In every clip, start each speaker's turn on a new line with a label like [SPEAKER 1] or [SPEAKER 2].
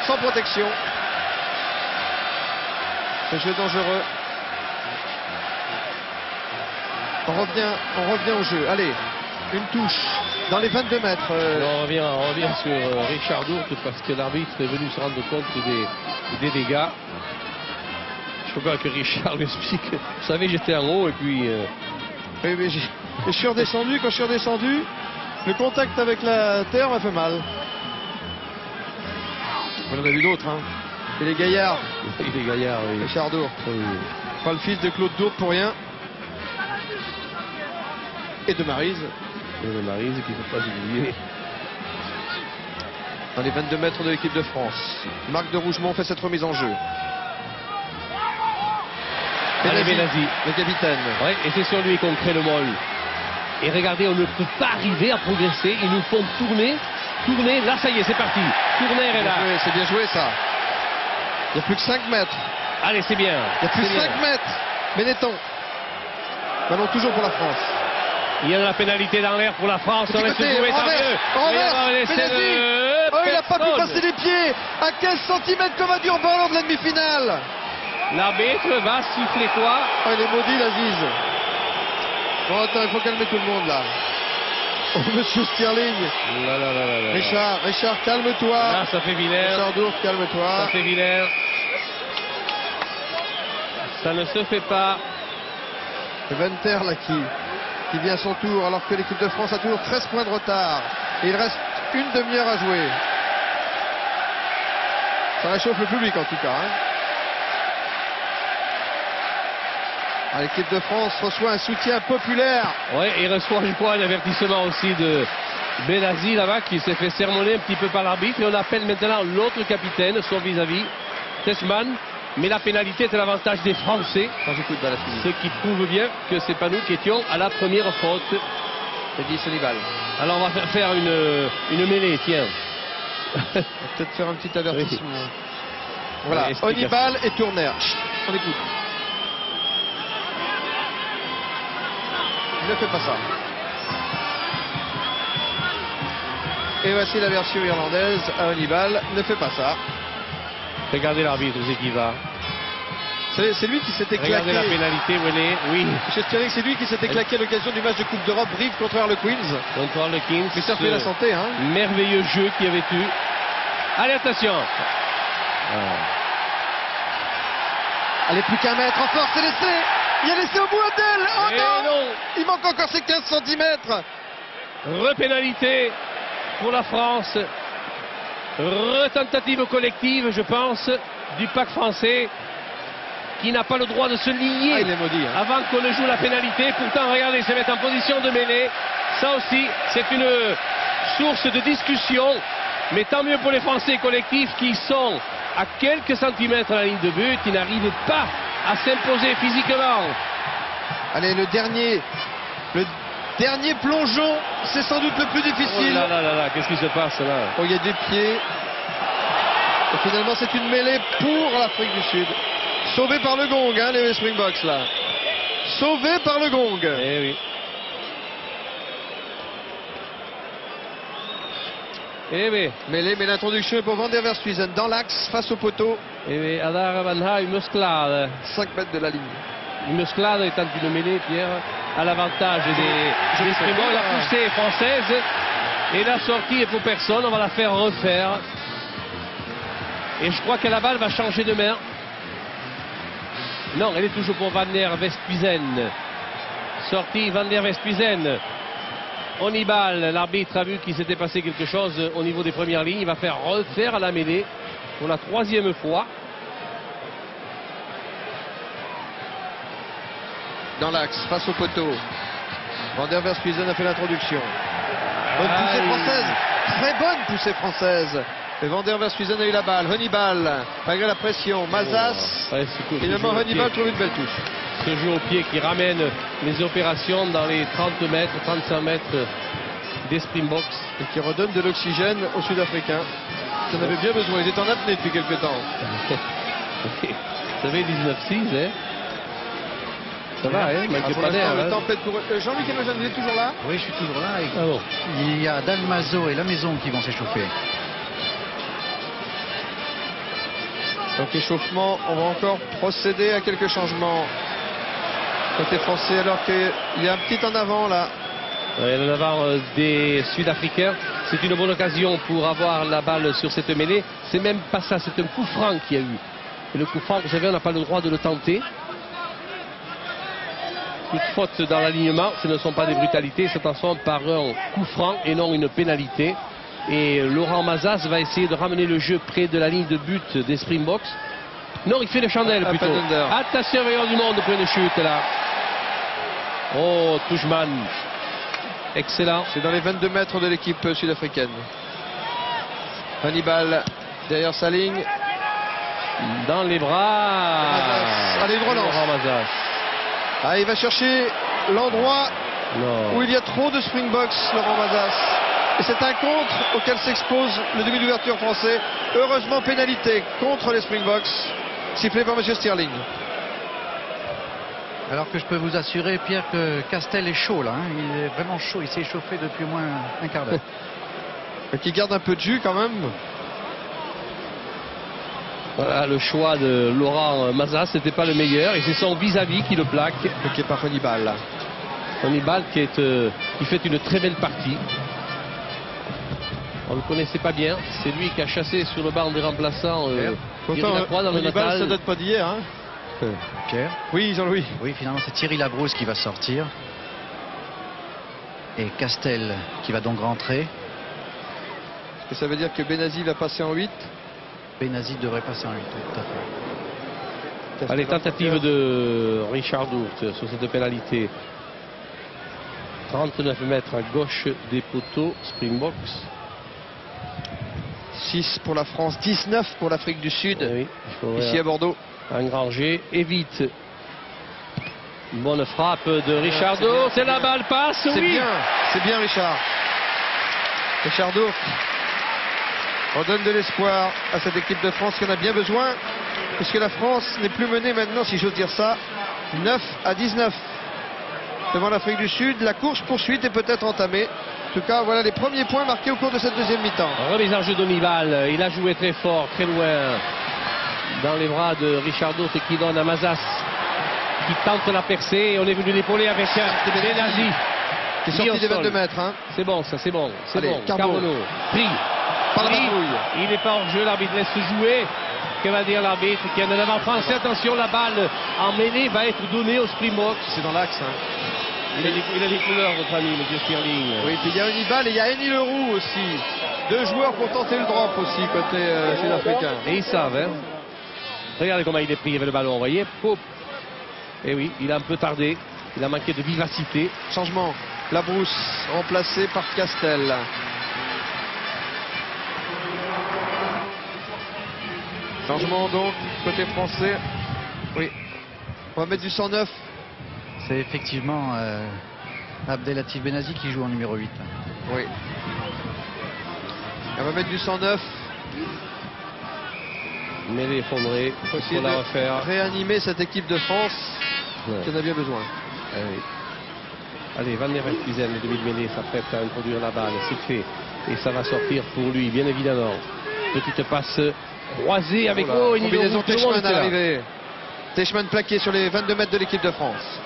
[SPEAKER 1] sans protection. Ce jeu dangereux. On revient au jeu. Allez, une touche dans les 22 mètres.
[SPEAKER 2] On revient sur Richard Dourte parce que l'arbitre est venu se rendre compte des dégâts. Je crois que Richard lui explique. Vous savez, j'étais en haut et puis.
[SPEAKER 1] Oui, mais je suis redescendu. Quand je suis redescendu, le contact avec la terre m'a fait mal. On en a vu d'autres, hein. Et les gaillards.
[SPEAKER 2] Il est gaillard, oui.
[SPEAKER 1] Richard Dourte.
[SPEAKER 2] Oui.
[SPEAKER 1] Pas le fils de Claude Dourte pour rien. Et de Maryse.
[SPEAKER 2] Et de Maryse qui ne faut pas oublier.
[SPEAKER 1] Dans les 22 mètres de l'équipe de France. Marc de Rougemont fait cette remise en jeu.
[SPEAKER 2] Allez, Benazzi.
[SPEAKER 1] Le capitaine.
[SPEAKER 2] Oui, et c'est sur lui qu'on crée le molle. Et regardez, on ne peut pas arriver à progresser. Ils nous font tourner. Là, ça y est, c'est parti. Tourner est là.
[SPEAKER 1] C'est bien joué, ça. Il n'y a plus que 5 mètres.
[SPEAKER 2] Allez, c'est bien.
[SPEAKER 1] Il n'y a plus que 5 mètres. Benetton. Ballon toujours pour la France.
[SPEAKER 2] Il y a de la pénalité dans l'air pour la France. On laisse jouer
[SPEAKER 1] Benazzi. Oh, il n'a pas pu passer les pieds. À 15 cm comme a dit en ballon de la demi-finale.
[SPEAKER 2] L'arbitre va siffler quoi?
[SPEAKER 1] Oh, il est maudit, l'Aziz. Bon, attends, il faut calmer tout le monde, là. Oh, monsieur Stirling. Richard, calme-toi.
[SPEAKER 2] Là, ça fait vilain.
[SPEAKER 1] Richard Dourte, calme-toi.
[SPEAKER 2] Ça fait vilain. Ça ne se fait pas.
[SPEAKER 1] Venter, là, qui vient à son tour, alors que l'équipe de France a toujours 13 points de retard. Et il reste une demi-heure à jouer. Ça réchauffe le public, en tout cas, hein. L'équipe de France reçoit un soutien populaire.
[SPEAKER 2] Oui, il reçoit, je crois, un avertissement aussi de Benazzi là-bas qui s'est fait sermonner un petit peu par l'arbitre. Et on appelle maintenant l'autre capitaine, son vis-à-vis, Tessman. Mais la pénalité est à l'avantage des Français. Ce qui prouve bien que c'est pas nous qui étions à la première faute.
[SPEAKER 1] C'est dit Sonibal.
[SPEAKER 2] Alors on va faire une mêlée, tiens.
[SPEAKER 1] On va peut-être faire un petit avertissement. Oui. Voilà, Honibal et Tourner. Chut, on écoute. Ne fais pas ça. Et voici la version irlandaise à Honibal. Ne fais pas ça.
[SPEAKER 2] Regardez l'arbitre, c'est qui va.
[SPEAKER 1] C'est lui qui s'était claqué.
[SPEAKER 2] Regardez la pénalité, oui.
[SPEAKER 1] Je dirais que c'est lui qui s'était claqué à l'occasion du match de Coupe d'Europe Brive contre Harlequins.
[SPEAKER 2] Contre Harlequins.
[SPEAKER 1] Mais ça fait la santé, hein.
[SPEAKER 2] Merveilleux jeu qu'il y avait eu. Allez, attention.
[SPEAKER 1] Allez, plus qu'un mètre. En force, c'est laissé. Il a laissé au bout Adel. Oh non. Il manque encore ses 15 cm.
[SPEAKER 2] Repénalité pour la France. Retentative collective, je pense, du pack français qui n'a pas le droit de se lier
[SPEAKER 1] il est maudit, hein.
[SPEAKER 2] Avant qu'on ne joue la pénalité. Pourtant, regardez, se mettre en position de mêlée. Ça aussi, c'est une source de discussion. Mais tant mieux pour les Français collectifs qui sont à quelques centimètres à la ligne de but. Ils n'arrivent pas à s'imposer physiquement.
[SPEAKER 1] Allez, le dernier plongeon, c'est sans doute le plus difficile.
[SPEAKER 2] Oh là, qu'est-ce qui se passe là?
[SPEAKER 1] Oh, il y a des pieds. Et finalement, c'est une mêlée pour l'Afrique du Sud. Sauvé par le gong, hein, les Springboks, là. Sauvé par le gong.
[SPEAKER 2] Eh oui. Eh oui.
[SPEAKER 1] Mêlée, mais l'introduction est pour Van der Verstuyzen dans l'axe, face au poteau.
[SPEAKER 2] Eh oui, Adar Vanha, une musclade.
[SPEAKER 1] 5 mètres de la ligne.
[SPEAKER 2] Une musclade étant une mêlée, Pierre, à l'avantage des Springboks. La poussée est française et la sortie est pour personne. On va la faire refaire. Et je crois que la balle va changer de main. Non, elle est toujours pour Van der Verstuyzen. Sortie Van der Verstuyzen. Honibal, l'arbitre a vu qu'il s'était passé quelque chose au niveau des premières lignes. Il va faire refaire la mêlée pour la 3e fois.
[SPEAKER 1] Dans l'axe, face au poteau. Van der Verstuyzen a fait l'introduction. Bonne poussée française. Très bonne poussée française. Et Van der Verstuyzen a eu la balle. Honibal, malgré la pression. Mazas. Finalement, Honibal trouve une belle touche.
[SPEAKER 2] Ce jeu au pied qui ramène les opérations dans les 30 mètres, 35 mètres des Springboks.
[SPEAKER 1] Et qui redonne de l'oxygène aux Sud-Africains. Ils en avaient bien besoin. Ils étaient en apnée depuis quelques temps.
[SPEAKER 2] Vous savez, 19-6, hein. Ça va, hein,
[SPEAKER 1] pour l'instant, le tempête pour Jean-Luc Hénojan, vous êtes toujours là?
[SPEAKER 3] Oui, je suis toujours là. Et
[SPEAKER 2] bon.
[SPEAKER 3] Il y a Dalmazo et la maison qui vont s'échauffer.
[SPEAKER 1] Donc échauffement, on va encore procéder à quelques changements côté français alors qu'il y a un petit en avant là.
[SPEAKER 2] En avant des Sud-Africains. C'est une bonne occasion pour avoir la balle sur cette mêlée. C'est même pas ça, c'est un coup franc qu'il y a eu. Et le coup franc, vous savez, on n'a pas le droit de le tenter. Toute faute dans l'alignement, ce ne sont pas des brutalités, se transforme par un coup franc et non une pénalité. Et Laurent Mazas va essayer de ramener le jeu près de la ligne de but des Springboks. Non, il fait le chandelle plutôt. Attention, meilleur du monde pour une chute là. Oh, Touchman. Excellent.
[SPEAKER 1] C'est dans les 22 mètres de l'équipe sud-africaine. Hannibal derrière sa ligne.
[SPEAKER 2] Dans les bras.
[SPEAKER 1] Allez, une relance. Ah, il va chercher l'endroit où il y a trop de Springboks, Laurent Mazas. Et c'est un contre auquel s'expose le demi d'ouverture français. Heureusement, pénalité contre les Springboks, sifflé par M. Stirling.
[SPEAKER 3] Alors que je peux vous assurer, Pierre, que Castel est chaud là. Hein. Il est vraiment chaud. Il s'est échauffé depuis au moins un quart d'heure.
[SPEAKER 1] Qui garde un peu de jus quand même.
[SPEAKER 2] Voilà, le choix de Laurent Mazas, c'était pas le meilleur. Et c'est son vis-à-vis qui le plaque.
[SPEAKER 1] Bloqué par Hannibal.
[SPEAKER 2] Hannibal qui fait une très belle partie. On ne le connaissait pas bien. C'est lui qui a chassé sur le banc des remplaçants.
[SPEAKER 1] Pourtant, Hannibal, ça date pas d'hier. Hein.
[SPEAKER 3] Pierre.
[SPEAKER 1] Oui, Jean-Louis.
[SPEAKER 3] Oui, finalement, c'est Thierry Labrousse qui va sortir. Et Castel qui va donc rentrer.
[SPEAKER 1] Est-ce que ça veut dire que Benazi va passer en 8?
[SPEAKER 3] Benazi devrait passer en 8, tout à fait.
[SPEAKER 2] Allez, tentative de Richard Dourte sur cette pénalité. 39 mètres à gauche des poteaux, Springboks.
[SPEAKER 1] 6 pour la France, 19 pour l'Afrique du Sud.
[SPEAKER 2] Oui,
[SPEAKER 1] ici à Bordeaux.
[SPEAKER 2] Engranger, évite. Une bonne frappe de Richard Dourte. Et la balle passe, oui.
[SPEAKER 1] C'est bien Richard. Richard Dourte. On donne de l'espoir à cette équipe de France qui en a bien besoin, puisque la France n'est plus menée maintenant, si j'ose dire ça, 9 à 19 devant l'Afrique du Sud. La course poursuite est peut-être entamée. En tout cas, voilà les premiers points marqués au cours de cette deuxième mi-temps.
[SPEAKER 2] Remise en jeu d'Hannibal. Il a joué très fort, très loin, dans les bras de Richard Dourte qui donne à Mazas, qui tente la percée. On est venu l'épauler avec Benazi.
[SPEAKER 1] Qui est sorti des 22 mètres. Hein.
[SPEAKER 2] C'est bon, ça, c'est bon. C'est bon.
[SPEAKER 1] Carbono.
[SPEAKER 2] Pris. Il n'est pas hors jeu, l'arbitre laisse jouer. Que va dire l'arbitre qui a un avant français? Attention, la balle en mêlée va être donnée au Springboks.
[SPEAKER 1] C'est dans l'axe. Hein.
[SPEAKER 2] Il a des couleurs, votre ami, M. Stirling.
[SPEAKER 1] Oui, puis il y a Hannibal et il y a Henny Leroux aussi. Deux joueurs pour tenter le drop aussi côté sud-africain.
[SPEAKER 2] Et ils savent, hein. Regardez comment il est pris avec le ballon, vous voyez. Et oui, il a un peu tardé. Il a manqué de vivacité.
[SPEAKER 1] Changement. Labrousse remplacé par Castel. Changement donc, côté français. Oui. On va mettre du 109.
[SPEAKER 3] C'est effectivement Abdelatif Benazi qui joue en numéro 8.
[SPEAKER 1] Oui. On va mettre du 109.
[SPEAKER 2] Mais l'effondré, il faut la refaire.
[SPEAKER 1] Réanimer cette équipe de France qui en a bien besoin.
[SPEAKER 2] Oui. Allez, Van der Westhuizen, le demi de mêlée, s'apprête à introduire la balle. C'est fait. Et ça va sortir pour lui, bien évidemment. Petite passe croisée avec
[SPEAKER 1] une combinaison Techman à l'arrivée. Techman plaqué sur les 22 mètres de l'équipe de France.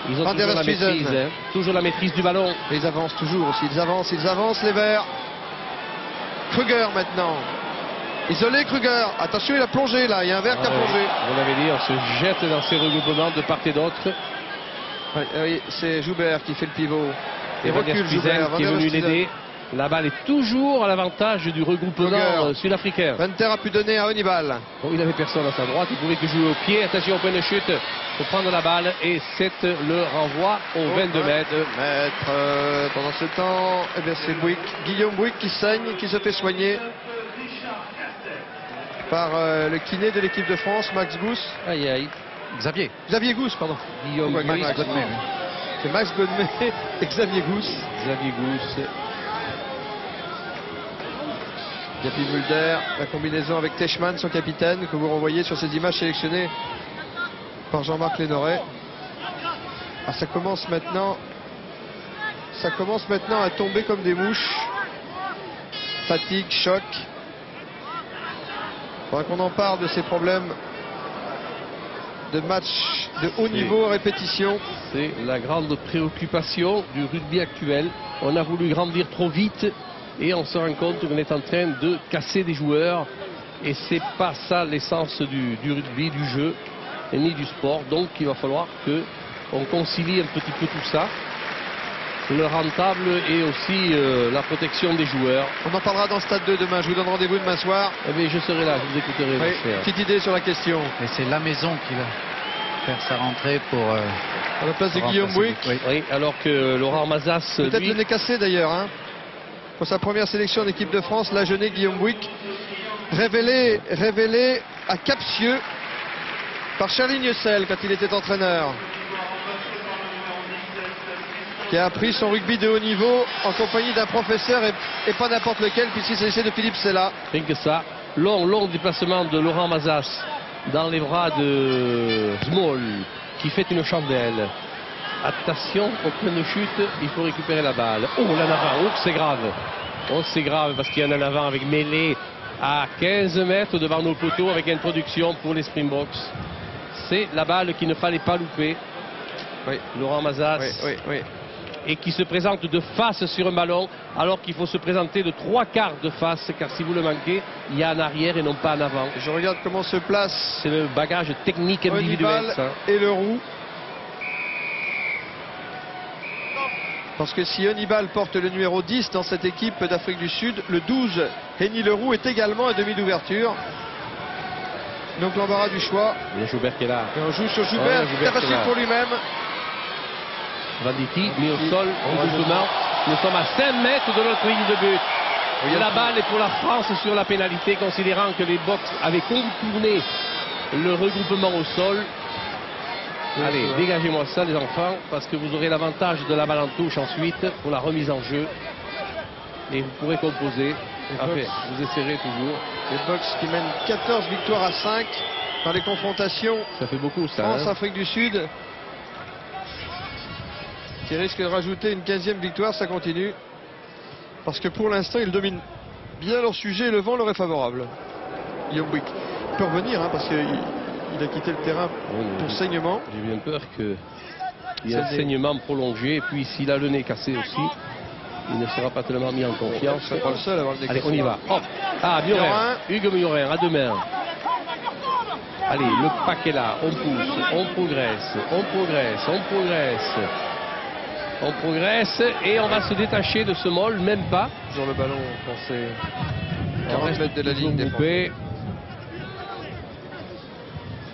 [SPEAKER 2] Ils ont toujours la maîtrise, hein. Toujours la maîtrise du ballon.
[SPEAKER 1] Et ils avancent toujours aussi. Ils avancent les Verts. Kruger maintenant. Isolé Kruger. Attention, il a plongé là. Il y a un Vert qui a plongé.
[SPEAKER 2] Vous l'avez dit, on se jette dans ces regroupements de part et d'autre.
[SPEAKER 1] Oui, c'est Joubert qui fait le pivot.
[SPEAKER 2] Et recule Joubert qui est venu l'aider. La balle est toujours à l'avantage du regroupement sud-africain.
[SPEAKER 1] Venter a pu donner à Hannibal.
[SPEAKER 2] Bon, il n'avait personne à sa droite, il pouvait que jouer au pied. Attention au point de chute pour prendre la balle. Et c'est le renvoi aux 22 mètres.
[SPEAKER 1] Pendant ce temps, eh bien, c'est Guillaume Bouygues qui saigne, qui se fait soigner par le kiné de l'équipe de France, Max Gousse.
[SPEAKER 2] Aïe aïe.
[SPEAKER 1] Xavier Gousse, pardon.
[SPEAKER 2] Guillaume Bouygues.
[SPEAKER 1] C'est Max Godmet et Xavier Gousse. Japi Mulder, la combinaison avec Techman, son capitaine, que vous renvoyez sur ces images sélectionnées par Jean-Marc Lénoret. Ah, ça commence maintenant à tomber comme des mouches. Fatigue, choc. Faudra qu'on en parle de ces problèmes de match de haut niveau à répétition.
[SPEAKER 2] C'est la grande préoccupation du rugby actuel. On a voulu grandir trop vite et on se rend compte qu'on est en train de casser des joueurs. Et c'est pas ça l'essence du rugby, du jeu, et ni du sport. Donc il va falloir qu'on concilie un petit peu tout ça. Le rentable et aussi la protection des joueurs.
[SPEAKER 1] On en parlera dans Stade 2 demain. Je vous donne rendez-vous demain soir.
[SPEAKER 2] Eh bien, je serai là, je vous écouterai.
[SPEAKER 1] Oui, petite idée sur la question.
[SPEAKER 3] Et c'est la maison qui va faire sa rentrée pour...
[SPEAKER 1] à la place de Guillaume Bouic.
[SPEAKER 2] Oui, alors que Laurent Mazas,
[SPEAKER 1] peut-être
[SPEAKER 2] lui...
[SPEAKER 1] le nez cassé d'ailleurs. Hein. Pour sa première sélection en équipe de France, la jeune Guillaume Bouic, révélé à Capsieux par Charlie Nieussel quand il était entraîneur, qui a appris son rugby de haut niveau en compagnie d'un professeur et pas n'importe lequel, puisqu'il s'agissait de Philippe Sella.
[SPEAKER 2] Rien que ça. Long déplacement de Laurent Mazas dans les bras de Small, qui fait une chandelle. Attention, au point de chute, il faut récupérer la balle. Oh, là en avant, oh, c'est grave. Oh, c'est grave parce qu'il y en a en avant avec mêlée à 15 mètres devant nos poteaux avec introduction pour les Springboks. C'est la balle qu'il ne fallait pas louper.
[SPEAKER 1] Oui.
[SPEAKER 2] Laurent Mazas.
[SPEAKER 1] Oui.
[SPEAKER 2] Et qui se présente de face sur un ballon, alors qu'il faut se présenter de 3/4 de face, car si vous le manquez, il y a en arrière et non pas en avant.
[SPEAKER 1] Je regarde comment se place.
[SPEAKER 2] C'est le bagage technique individuel. Ça.
[SPEAKER 1] Et le roux. Parce que si Hannibal porte le numéro 10 dans cette équipe d'Afrique du Sud, le 12, Henny Leroux, est également un demi d'ouverture. Donc l'embarras du choix.
[SPEAKER 2] Il y a Joubert qui est là.
[SPEAKER 1] Et on joue sur Joubert, c'est facile pour lui-même.
[SPEAKER 2] Vanditi, mis au sol, regroupement. Nous sommes à 5 mètres de notre ligne de but. Et la balle est pour la France sur la pénalité, considérant que les Boks avaient contourné le regroupement au sol. Allez, dégagez-moi ça les enfants, parce que vous aurez l'avantage de la balle en touche ensuite pour la remise en jeu. Et vous pourrez composer. Enfin, vous essayerez toujours.
[SPEAKER 1] Les Boks qui mènent 14 victoires à 5 dans les confrontations.
[SPEAKER 2] Ça fait beaucoup ça.
[SPEAKER 1] France-Afrique du Sud. Qui risque de rajouter une 15e victoire, ça continue. Parce que pour l'instant, ils dominent bien leur sujet et le vent leur est favorable. Guillaume Bouic peut revenir, hein, parce qu'il a quitté le terrain pour saignement.
[SPEAKER 2] J'ai bien peur qu'il y ait un saignement prolongé. Et puis s'il a le nez cassé aussi, il ne sera pas tellement mis en confiance.
[SPEAKER 1] C'est pas le seul à avoir le nez cassé.
[SPEAKER 2] Allez, on y va. Hop. Ah, Miorin. Hugues Miorin, à deux mains. Allez, le paquet là, on pousse, on progresse, on progresse et on va se détacher de ce Moll, même pas.
[SPEAKER 1] Sur le ballon, on pensait 40 mètres de la ligne
[SPEAKER 2] défendue.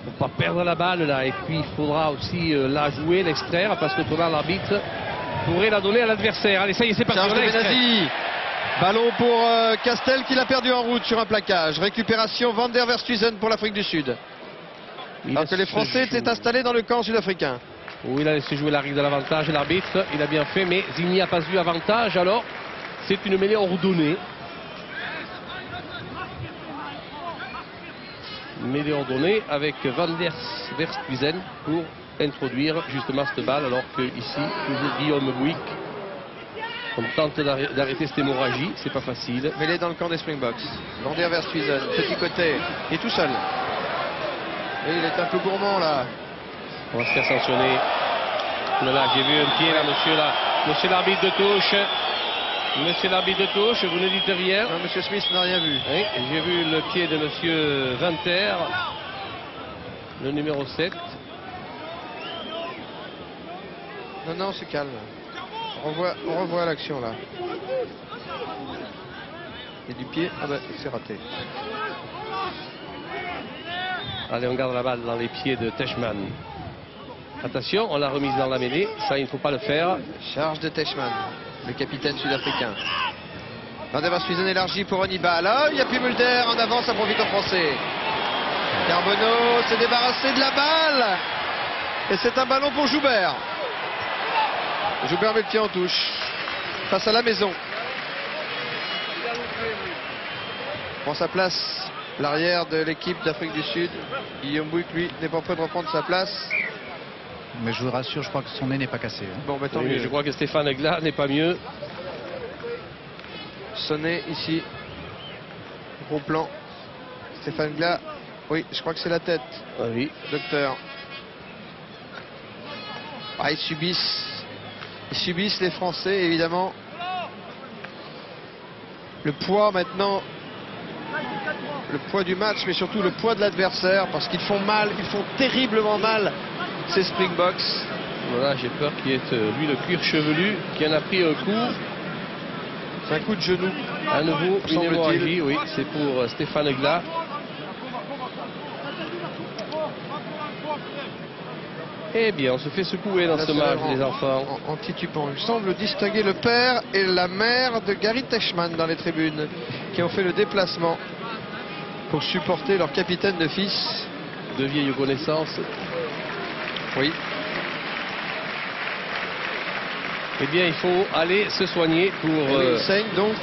[SPEAKER 2] Faut pas perdre la balle là, et puis il faudra aussi la jouer, l'extraire, parce que là l'arbitre pourrait la donner à l'adversaire. Allez, ça y est, c'est parti.
[SPEAKER 1] Charge de Benazi. Ballon pour Castel qui l'a perdu en route sur un plaquage. Récupération Van der Verstuyzen pour l'Afrique du Sud. Alors que les Français étaient installés dans le camp sud-africain.
[SPEAKER 2] Oui, il a laissé jouer la règle de l'avantage, l'arbitre, il a bien fait, mais il n'y a pas eu avantage, alors c'est une mêlée ordonnée. Mêlée ordonnée avec Van der Verstuyzen pour introduire justement cette balle, alors que ici, toujours Guillaume Bouic, on tente d'arrêter cette hémorragie, c'est pas facile.
[SPEAKER 1] Mêlée dans le camp des Springboks. Van der Verstuyzen, petit côté, il est tout seul. Et il est un peu gourmand là.
[SPEAKER 2] On va se faire sanctionner. Là, j'ai vu un pied là, monsieur l'arbitre de touche. Monsieur l'arbitre de touche, vous ne dites rien.
[SPEAKER 1] Non, monsieur Smith n'a rien vu.
[SPEAKER 2] Oui, j'ai vu le pied de monsieur Vinter, le numéro 7.
[SPEAKER 1] Non, c'est calme. On revoit l'action là. Et du pied, ah ben c'est raté.
[SPEAKER 2] Allez, on garde la balle dans les pieds de Teichmann. Attention, on l'a remise dans la mêlée, ça il ne faut pas le faire.
[SPEAKER 1] Charge de Teichmann, le capitaine sud-africain. Van der Verstuyzen élargi pour Hannibal. Ah, il n'y a plus Mulder, en avant, ça profite aux Français. Carbonneau s'est débarrassé de la balle. Et c'est un ballon pour Joubert. Joubert met le pied en touche. Face à la maison. Prend sa place, l'arrière de l'équipe d'Afrique du Sud. Guillaume Bouic, lui, n'est pas prêt de reprendre sa place.
[SPEAKER 3] Mais je vous rassure, je crois que son nez n'est pas cassé. Hein.
[SPEAKER 2] Bon, tant mieux. Je crois que Stéphane Egla n'est pas mieux.
[SPEAKER 1] Sonné ici. Gros plan. Stéphane Glas. Oui, je crois que c'est la tête,
[SPEAKER 2] Ah oui.
[SPEAKER 1] docteur. Ah, ils subissent les Français, évidemment. Le poids maintenant, le poids du match, mais surtout le poids de l'adversaire, parce qu'ils font mal, ils font terriblement mal, ces Springboks.
[SPEAKER 2] Voilà, j'ai peur qu'il y ait lui le cuir chevelu qui en a pris un coup.
[SPEAKER 1] C'est un coup de genou.
[SPEAKER 2] À nouveau, une
[SPEAKER 1] semble-t-il.
[SPEAKER 2] hémorragie, oui, c'est pour Stéphane Glas. Eh bien, on se fait secouer dans
[SPEAKER 1] Là,
[SPEAKER 2] ce
[SPEAKER 1] c'est
[SPEAKER 2] match,
[SPEAKER 1] en-
[SPEAKER 2] les enfants.
[SPEAKER 1] En titubant. Il semble distinguer le père et la mère de Gary Teichmann dans les tribunes, qui ont fait le déplacement pour supporter leur capitaine de fils.
[SPEAKER 2] De vieilles connaissances.
[SPEAKER 1] Oui.
[SPEAKER 2] Eh bien, il faut aller se soigner pour
[SPEAKER 1] Il saigne donc,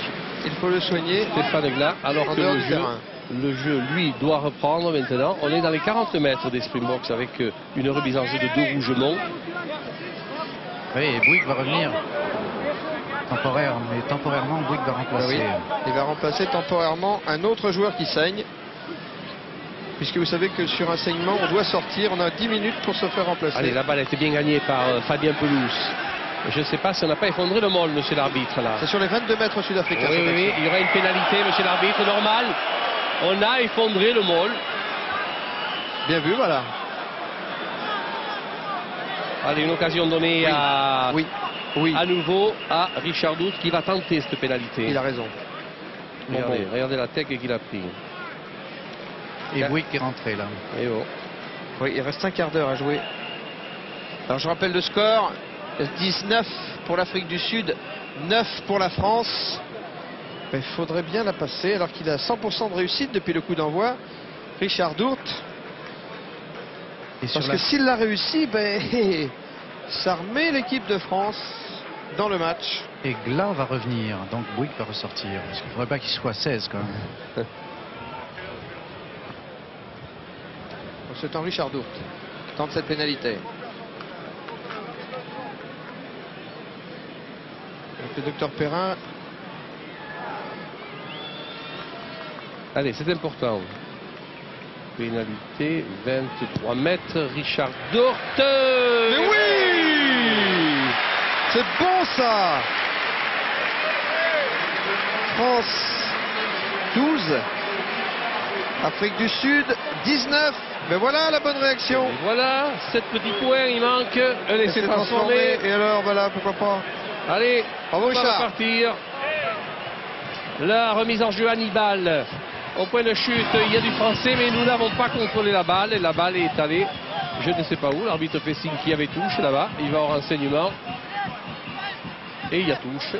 [SPEAKER 1] il faut le soigner.
[SPEAKER 2] Stéphane Glas, alors
[SPEAKER 1] En
[SPEAKER 2] que
[SPEAKER 1] dehors
[SPEAKER 2] le
[SPEAKER 1] du
[SPEAKER 2] jeu,
[SPEAKER 1] terrain.
[SPEAKER 2] le jeu, lui, doit reprendre maintenant. On est dans les 40 mètres des Springboks avec une remise en jeu de 2 Rougemont.
[SPEAKER 3] Oui, et Bouygues va revenir. Temporairement, Bouygues va remplacer.
[SPEAKER 1] Il va remplacer temporairement un autre joueur qui saigne. Puisque vous savez que sur un saignement, on doit sortir. On a 10 minutes pour se faire remplacer.
[SPEAKER 2] Allez, la balle a été bien gagnée par Fabien Pelouse. Je ne sais pas si on n'a pas effondré le môle, monsieur l'arbitre, là.
[SPEAKER 1] C'est sur les 22 mètres sud-africains.
[SPEAKER 2] Oui, oui, oui, il y aura une pénalité, monsieur l'arbitre, normal. On a effondré le môle.
[SPEAKER 1] Bien vu, voilà.
[SPEAKER 2] Allez, une occasion donnée à,
[SPEAKER 1] Oui,
[SPEAKER 2] à nouveau à Richard Dout qui va tenter cette pénalité.
[SPEAKER 1] il a raison.
[SPEAKER 2] Regardez,
[SPEAKER 1] Bon.
[SPEAKER 2] regardez la tech qu'il a pris.
[SPEAKER 3] Et Bouygues qui est rentré là.
[SPEAKER 2] Et bon.
[SPEAKER 1] Oui, il reste un quart d'heure à jouer. Alors je rappelle le score, 19 pour l'Afrique du Sud, 9 pour la France. Il faudrait bien la passer alors qu'il a 100% de réussite depuis le coup d'envoi. Richard Dourt.
[SPEAKER 3] Et sur
[SPEAKER 1] Parce
[SPEAKER 3] la-
[SPEAKER 1] que s'il l'a réussi, ça remet l'équipe de France dans le match.
[SPEAKER 3] Et Glas va revenir, donc Bouygues va ressortir. Parce qu'il ne faudrait pas qu'il soit 16 quand même.
[SPEAKER 1] C'est en Richard Dourt qui tente cette pénalité. Donc le docteur Perrin.
[SPEAKER 2] Allez, c'est important. Pénalité, 23 mètres, Richard Dourt.
[SPEAKER 1] Mais oui! C'est bon ça! France 12, Afrique du Sud 19. Mais voilà la bonne réaction.
[SPEAKER 2] Et voilà, 7 petits points, il manque. Un essai transformé.
[SPEAKER 1] Et alors voilà, pourquoi pas.
[SPEAKER 2] Allez,
[SPEAKER 1] Bravo,
[SPEAKER 2] on va
[SPEAKER 1] Richard.
[SPEAKER 2] repartir. La remise en jeu Hannibal. Au point de chute, il y a du français, mais nous n'avons pas contrôlé la balle. Et la balle est allée, je ne sais pas où. L'arbitre fait signe qu'il y avait touche là-bas. Il va au renseignement. Et il y a touche.